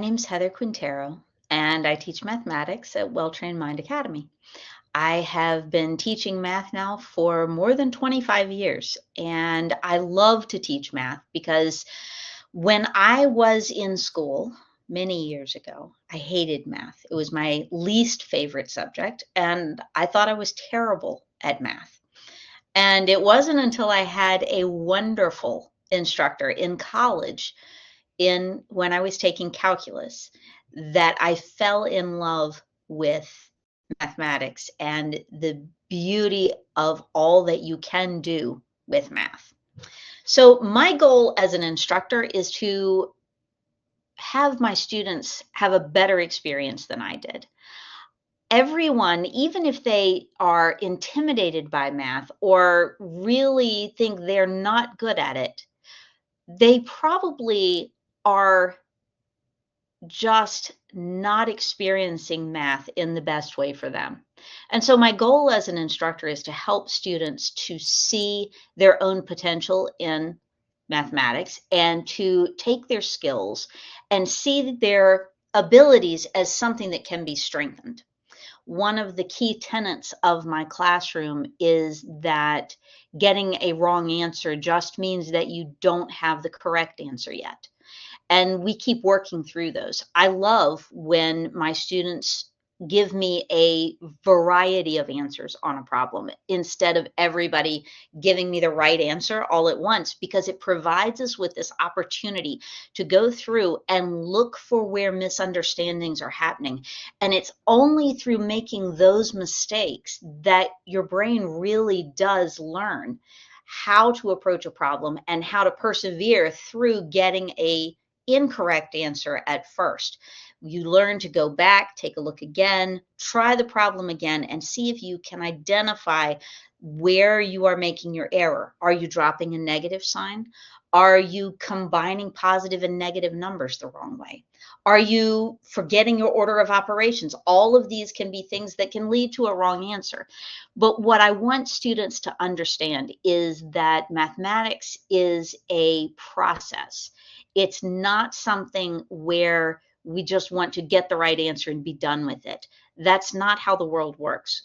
name's Heather Quintero, and I teach mathematics at Well-Trained Mind Academy. I have been teaching math now for more than 25 years, and I love to teach math because when I was in school many years ago, I hated math. It was my least favorite subject, and I thought I was terrible at math. And it wasn't until I had a wonderful instructor in college in when I was taking calculus that I fell in love with mathematics and the beauty of all that you can do with math. So my goal as an instructor is to have my students have a better experience than I did. Everyone, even if they are intimidated by math or really think they're not good at it, they probably are just not experiencing math in the best way for them. And so my goal as an instructor is to help students to see their own potential in mathematics and to take their skills and see their abilities as something that can be strengthened. One of the key tenets of my classroom is that getting a wrong answer just means that you don't have the correct answer yet. And we keep working through those. I love when my students give me a variety of answers on a problem instead of everybody giving me the right answer all at once, because it provides us with this opportunity to go through and look for where misunderstandings are happening. And it's only through making those mistakes that your brain really does learn how to approach a problem and how to persevere through getting a incorrect answer at first. You learn to go back, take a look again, try the problem again, and see if you can identify where you are making your error. Are you dropping a negative sign? Are you combining positive and negative numbers the wrong way? Are you forgetting your order of operations? All of these can be things that can lead to a wrong answer. But what I want students to understand is that mathematics is a process. It's not something where we just want to get the right answer and be done with it. That's not how the world works.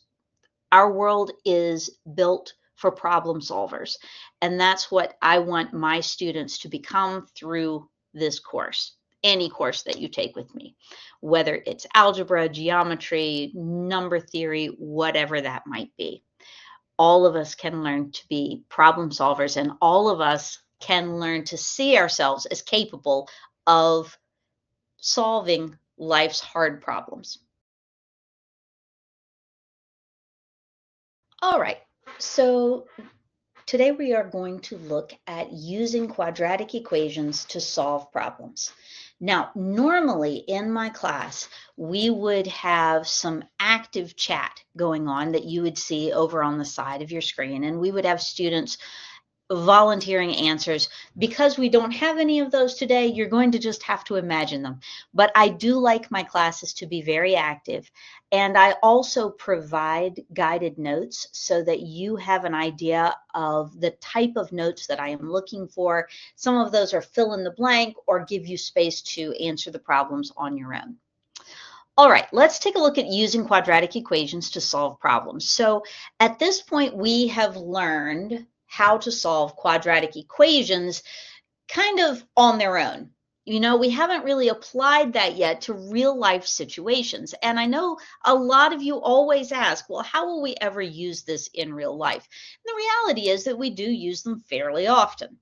Our world is built for problem solvers, and that's what I want my students to become through this course, any course that you take with me, whether it's algebra, geometry, number theory, whatever that might be. All of us can learn to be problem solvers, and all of us can learn to see ourselves as capable of solving life's hard problems. All right, so today we are going to look at using quadratic equations to solve problems. Now, normally in my class, we would have some active chat going on that you would see over on the side of your screen, and we would have students volunteering answers. Because we don't have any of those today, you're going to just have to imagine them. But I do like my classes to be very active, and I also provide guided notes so that you have an idea of the type of notes that I am looking for. Some of those are fill in the blank or give you space to answer the problems on your own. All right, let's take a look at using quadratic equations to solve problems. So at this point, we have learned how to solve quadratic equations kind of on their own. You know, we haven't really applied that yet to real life situations. And I know a lot of you always ask, well, how will we ever use this in real life? And the reality is that we do use them fairly often.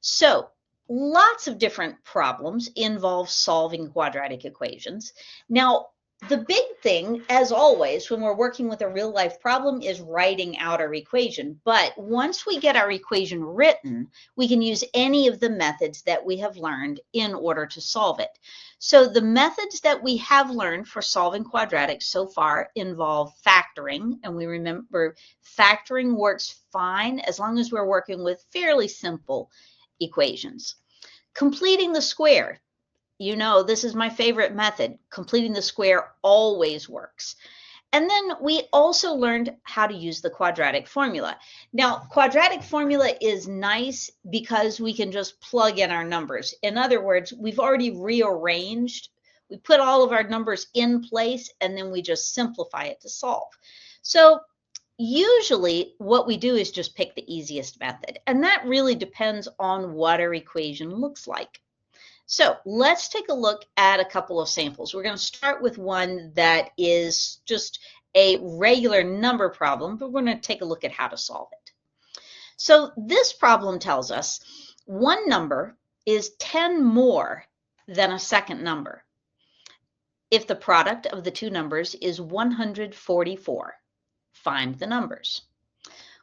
So lots of different problems involve solving quadratic equations. Now, the big thing, as always, when we're working with a real life problem is writing out our equation. But once we get our equation written, we can use any of the methods that we have learned in order to solve it. So the methods that we have learned for solving quadratics so far involve factoring. And we remember factoring works fine as long as we're working with fairly simple equations. Completing the square. You know, this is my favorite method. Completing the square always works. And then we also learned how to use the quadratic formula. Now, quadratic formula is nice because we can just plug in our numbers. In other words, we've already rearranged We put all of our numbers in place, and then we just simplify it to solve. So usually what we do is just pick the easiest method, and that really depends on what our equation looks like. So let's take a look at a couple of samples. We're going to start with one that is just a regular number problem, but we're going to take a look at how to solve it. So this problem tells us one number is 10 more than a second number if the product of the two numbers is 144. Find the numbers.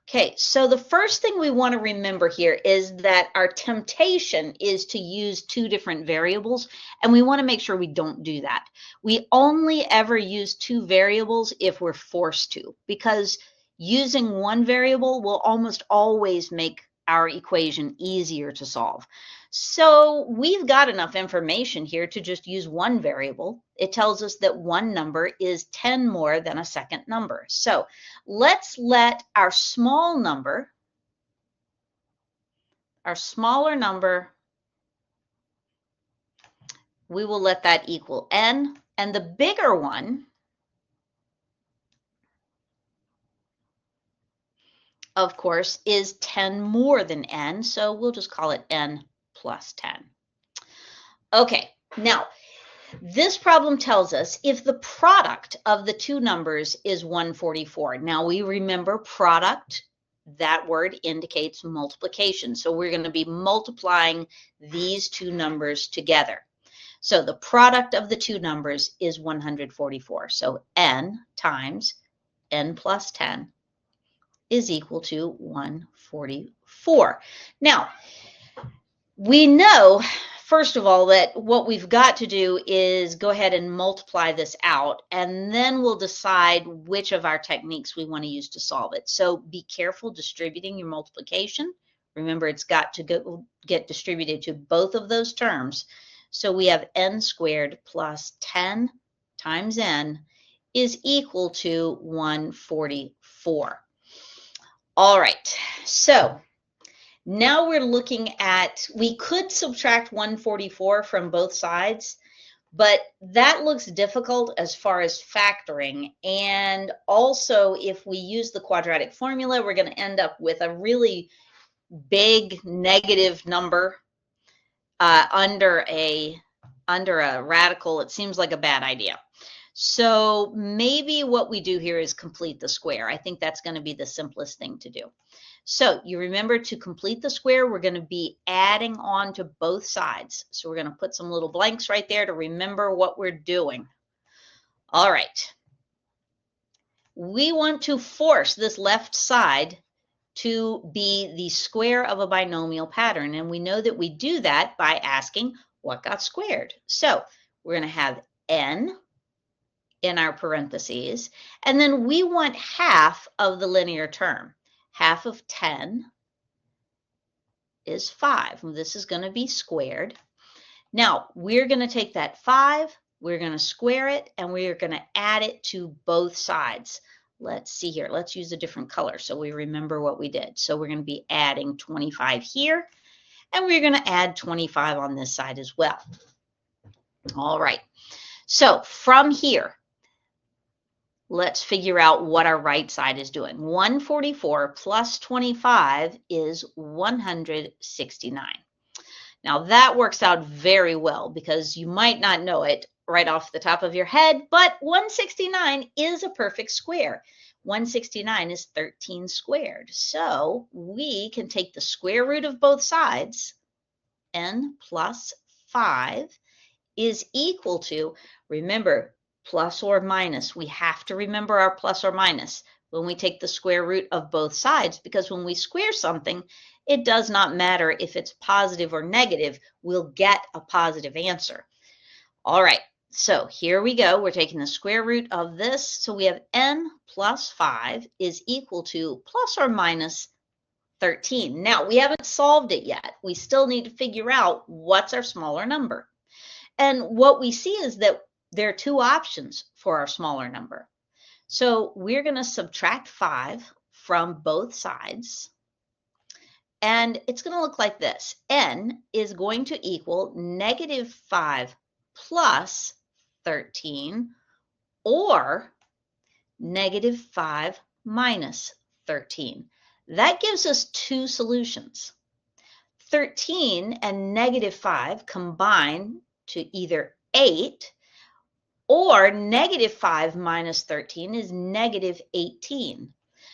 Okay, so the first thing we want to remember here is that our temptation is to use two different variables, and we want to make sure we don't do that. We only ever use two variables if we're forced to, because using one variable will almost always make our equation easier to solve. So we've got enough information here to just use one variable. It tells us that one number is 10 more than a second number. So let's let our small number, our smaller number, we will let that equal n, and the bigger one, of course, is 10 more than n, so we'll just call it n plus 10. Okay, now this problem tells us if the product of the two numbers is 144. Now we remember product, that word indicates multiplication. So we're going to be multiplying these two numbers together. So the product of the two numbers is 144. So n times n plus 10 is equal to 144. Now, we know, first of all, that what we've got to do is go ahead and multiply this out, and then we'll decide which of our techniques we want to use to solve it. So be careful distributing your multiplication. Remember, it's got to get distributed to both of those terms. So we have n squared plus 10 times n is equal to 144. All right, so now we're looking at, we could subtract 144 from both sides, but that looks difficult as far as factoring. And also, if we use the quadratic formula, we're going to end up with a really big negative number under a radical. It seems like a bad idea. So maybe what we do here is complete the square. I think that's going to be the simplest thing to do. So you remember, to complete the square, we're going to be adding on to both sides. So we're going to put some little blanks right there to remember what we're doing. All right. We want to force this left side to be the square of a binomial pattern. And we know that we do that by asking what got squared. So we're going to have n in our parentheses, and then we want half of the linear term. Half of 10 is 5. This is going to be squared. Now, we're going to take that 5, we're going to square it, and we're going to add it to both sides. Let's see here. Let's use a different color so we remember what we did. So we're going to be adding 25 here, and we're going to add 25 on this side as well. All right. So from here, let's figure out what our right side is doing. 144 plus 25 is 169. Now that works out very well because you might not know it right off the top of your head, but 169 is a perfect square. 169 is 13 squared. So we can take the square root of both sides, n plus 5 is equal to, remember, plus or minus. We have to remember our plus or minus when we take the square root of both sides, because when we square something, it does not matter if it's positive or negative, we'll get a positive answer. All right, so here we go. We're taking the square root of this. So we have n plus 5 is equal to plus or minus 13. Now, we haven't solved it yet. We still need to figure out what's our smaller number. And what we see is that there are two options for our smaller number. So we're going to subtract 5 from both sides. And it's going to look like this. N is going to equal negative 5 plus 13, or negative 5 minus 13. That gives us two solutions. 13 and negative 5 combine to either 8, or negative 5 minus 13 is negative 18.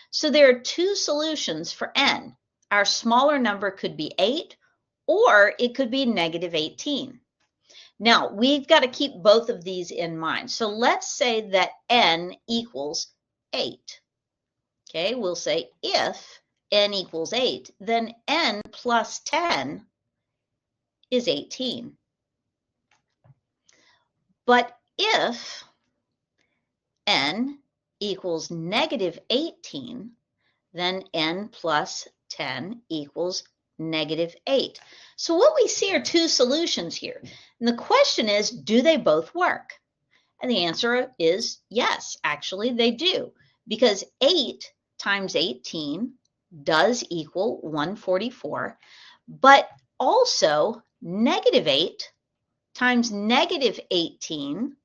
So there are two solutions for n. Our smaller number could be 8, or it could be negative 18. Now, we've got to keep both of these in mind. So let's say that n equals 8. Okay, we'll say if n equals 8, then n plus 10 is 18. But if n equals negative 18, then n plus 10 equals negative 8. So what we see are two solutions here. And the question is, do they both work? And the answer is yes, actually they do. Because 8 times 18 does equal 144. But also negative 8 times negative 18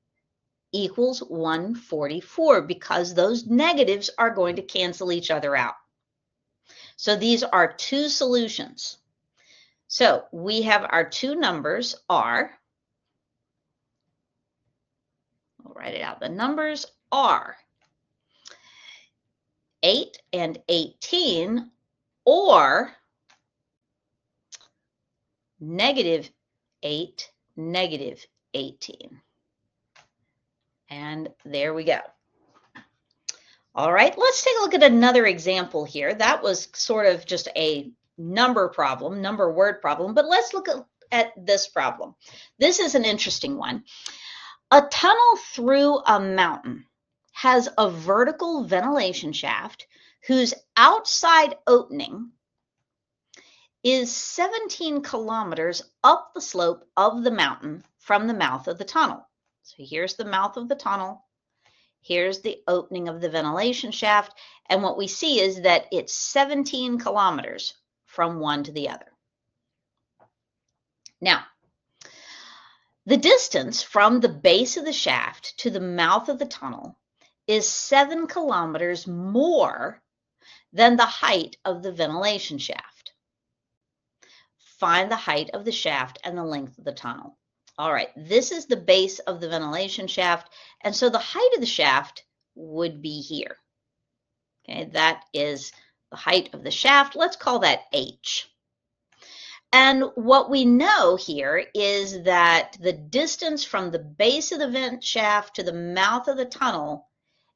equals 144, because those negatives are going to cancel each other out. So these are two solutions. So we have our two numbers are, I'll write it out, the numbers are 8 and 18, or negative 8, negative 18. And there we go. All right, let's take a look at another example here. That was sort of just a number problem, number word problem, but let's look at this problem. This is an interesting one. A tunnel through a mountain has a vertical ventilation shaft whose outside opening is 17 kilometers up the slope of the mountain from the mouth of the tunnel. So here's the mouth of the tunnel. Here's the opening of the ventilation shaft. And what we see is that it's 17 kilometers from one to the other. Now, the distance from the base of the shaft to the mouth of the tunnel is 7 kilometers more than the height of the ventilation shaft. Find the height of the shaft and the length of the tunnel. All right, this is the base of the ventilation shaft, and so the height of the shaft would be here. Okay, that is the height of the shaft. Let's call that h. And what we know here is that the distance from the base of the vent shaft to the mouth of the tunnel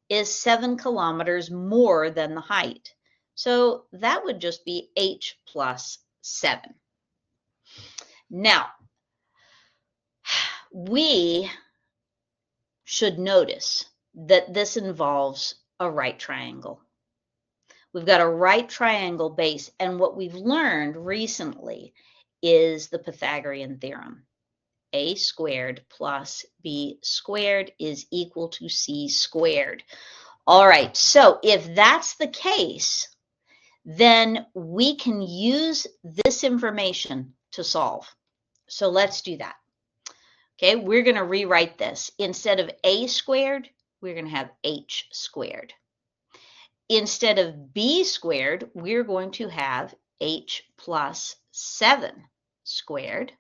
is 7 kilometers more than the height. So that would just be h plus 7. Now, we should notice that this involves a right triangle. We've got a right triangle base, and what we've learned recently is the Pythagorean theorem. A squared plus b squared is equal to c squared. All right, so if that's the case, then we can use this information to solve. So let's do that. Okay, we're going to rewrite this. Instead of a squared, we're going to have h squared. Instead of b squared, we're going to have h plus 7 squared.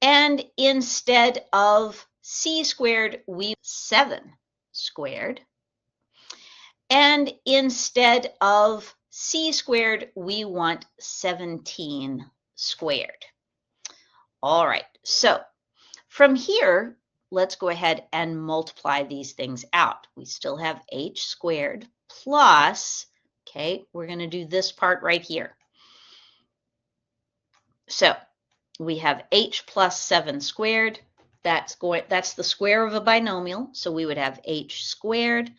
And instead of c squared, we have 7 squared. And instead of c squared, we want 17 squared. All right, so from here, let's go ahead and multiply these things out. We still have h squared plus, okay, we're going to do this part right here. So we have h plus 7 squared. That's the square of a binomial, so we would have h squared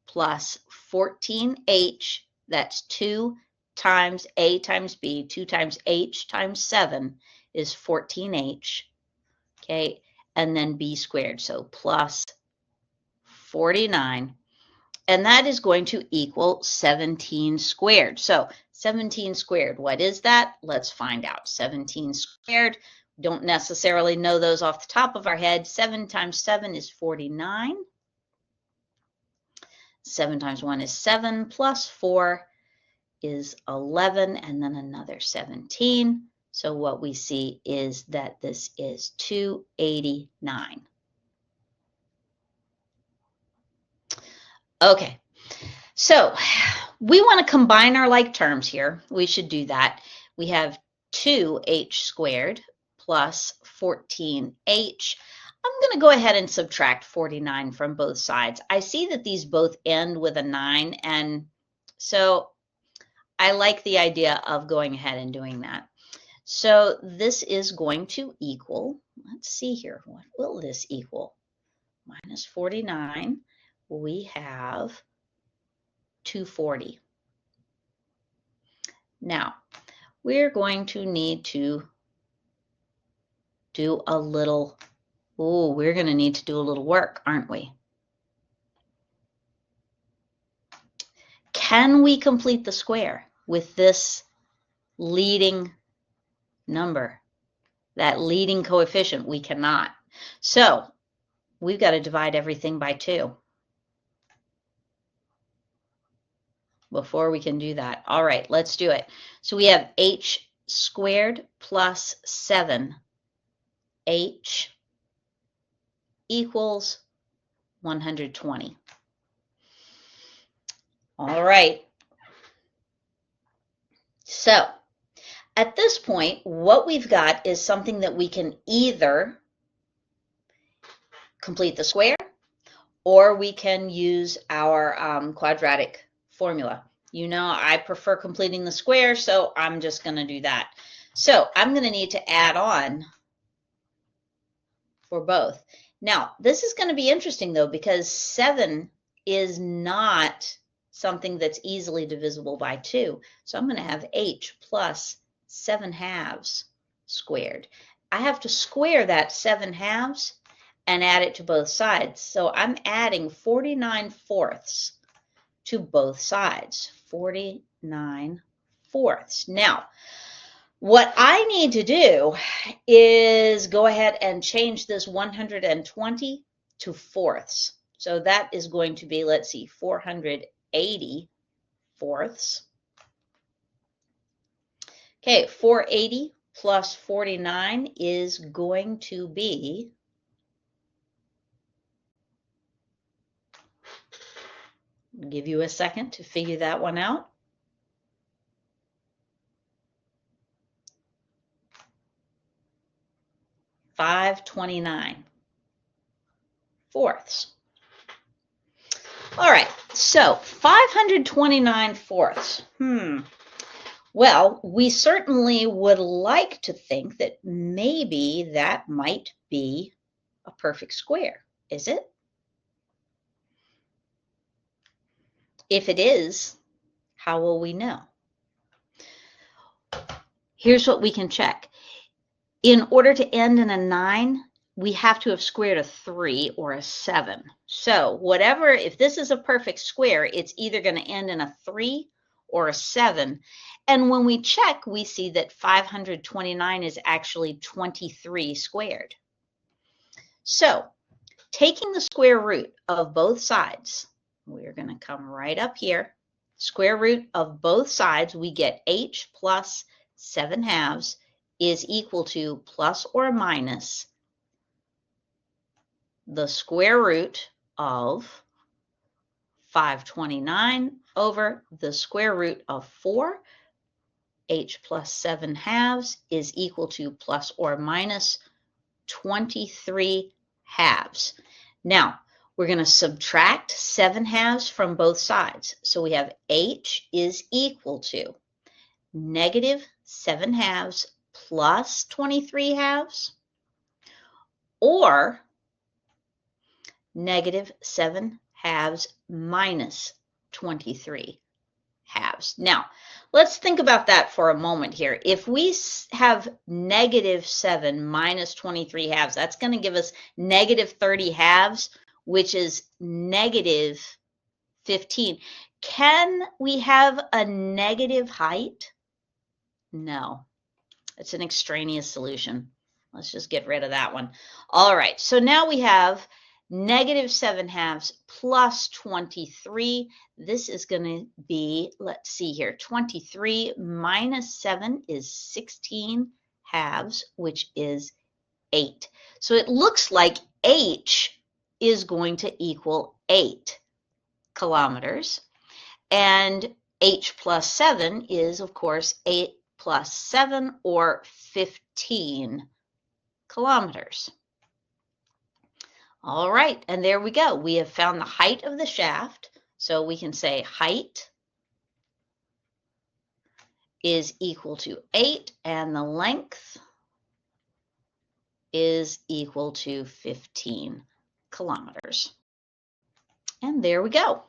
plus 14h. That's 2 times a times b. 2 times h times 7 is 14h. Okay, and then b squared, so plus 49. And that is going to equal 17 squared. So 17 squared, what is that? Let's find out. 17 squared don't necessarily know those off the top of our head. 7 times 7 is 49. 7 times 1 is 7, plus 4 is 11, and then another 17. So what we see is that this is 289. Okay, so we want to combine our like terms here. We should do that. We have 2h squared plus 14h. I'm going to go ahead and subtract 49 from both sides. I see that these both end with a 9, and so I like the idea of going ahead and doing that. So this is going to equal, let's see here, what will this equal? Minus 49, we have 240. Now, we're going to need to do a little, we're going to need to do a little work, aren't we? Can we complete the square with this leading number? That leading coefficient, we cannot. So we've got to divide everything by 2 before we can do that. All right, let's do it. So we have h squared plus 7h equals 120. All right. So at this point, what we've got is something that we can either complete the square, or we can use our quadratic formula. You know, I prefer completing the square, so I'm just going to do that. So I'm going to need to add on for both. Now, this is going to be interesting, though, because 7 is not something that's easily divisible by 2. So I'm going to have h plus 7/2 squared. I have to square that 7/2 and add it to both sides. So I'm adding 49/4 to both sides. 49/4. Now, what I need to do is go ahead and change this 120 to fourths. So that is going to be, let's see, 480 fourths. Okay, 480 plus 49 is going to be 'Give you a second to figure that one out. $5.29 fourths. All right, so 529 fourths. Well, we certainly would like to think that maybe that might be a perfect square. Is it? If it is, how will we know? Here's what we can check. In order to end in a 9, we have to have squared a 3 or a 7. So whatever, if this is a perfect square, it's either going to end in a 3 or a 7. And when we check, we see that 529 is actually 23 squared. So taking the square root of both sides, we're going to come right up here. Square root of both sides, we get h plus 7/2 is equal to plus or minus the square root of 529 over the square root of 4. H plus 7/2 is equal to plus or minus 23 halves. Now, we're going to subtract 7/2 from both sides. So we have h is equal to negative 7/2 plus 23 halves, or negative 7/2 minus 23 halves. Now, let's think about that for a moment here. If we have negative 7 minus 23 halves, that's going to give us negative 30 halves, which is negative 15. Can we have a negative height? No, it's an extraneous solution. Let's just get rid of that one. All right, so now we have -7/2 plus 23. This is going to be, let's see here, 23 minus 7 is 16/2, which is 8. So it looks like H is going to equal 8 kilometers. And H plus 7 is, of course, 8 plus 7, or 15 kilometers. All right, and there we go. We have found the height of the shaft. So we can say height is equal to 8, and the length is equal to 15 kilometers. And there we go.